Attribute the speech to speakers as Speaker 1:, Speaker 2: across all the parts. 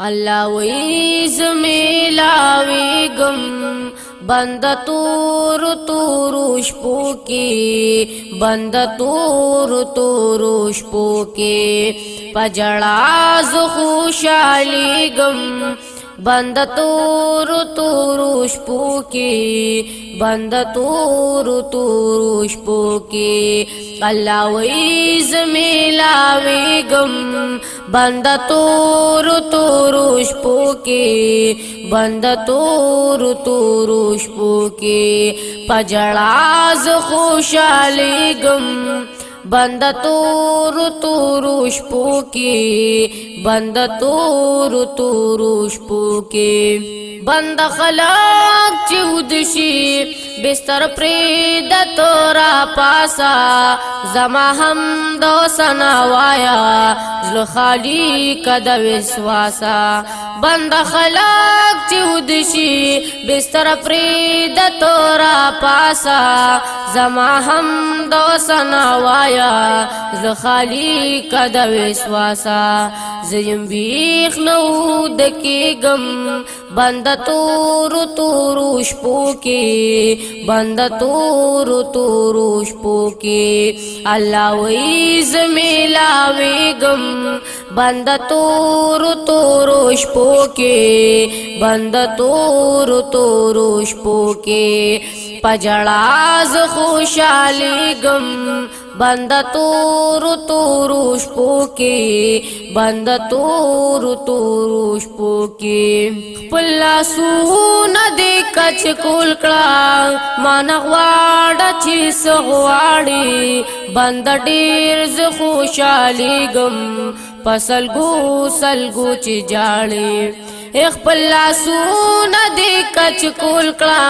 Speaker 1: الله ویز میلاویگم بند تور تور شپو کی بند تور تور شپو کی پجڑا ز خوشالیگم بند تور تور شپو کی بند تور تور شپو کی الله ویز میلاویگم بند تور تور شپو کی بند تور تور شپو کی پجڑا ز خوشالیگم بند تور تور شپو کی بند تور تور شپو کی بند خلق چودشی بستر پرید تورا پاسا زما هم دو سناوایا زل خالی کد وسواسا بند خلق چودشی بستر پرید تورا پاسا زما هم دو سناوایا زل خالی کد وسواسا زیم بیخ نو دکیگم بند تور تور شپو کی بند تور تور شپو کی الله ویز میلاویگم بند تور تور شپو کی بند تور تور شپو کی پجڑا ز خوشالیگم بند تور تور شپو کی بند تور تور شپو کی خپل سون دی کچ کول کړه مان غواړه چې سغواړي بند ډیر ز خوشالیګم پسلګو سلګو چې جاړي خپل سون دی کچ کول کړه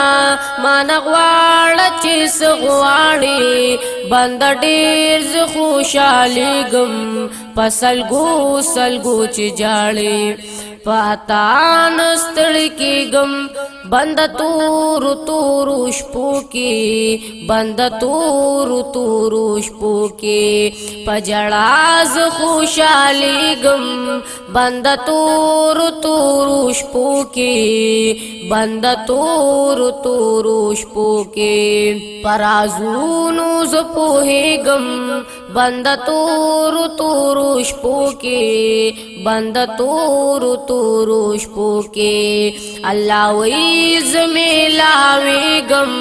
Speaker 1: مان غواړه چې سغواړي بند ډیر ز خوشالیګم پسلګو سلګو چې جاړي پاتان ستړی کېږم بند تور تور شپو کې بند تور تور شپو کې پجړا ز خوشالیږم بند تور تور شپو کې بند تور تور شپو کې پرازونو ز پوهېږم بند تور تور شپو کې بند تور تور شپو کې الله ویز میلاویگم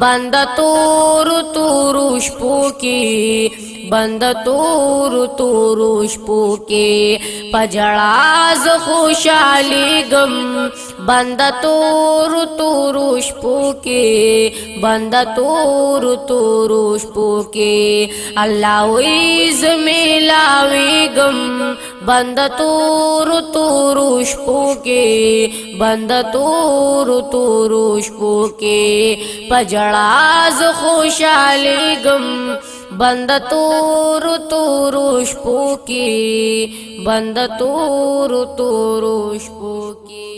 Speaker 1: بند تور تور شپو کې بند تور تور شپو کې پجړا ز خوشالیګم بند تور تور شپو کې بند تور تور شپو کې الله ویز میلاویگم بند تور تور شپو کې بند تور تور شپو کې پجړا ز خوشالیګم بند تور تور شپو کې بند تور تور شپو کې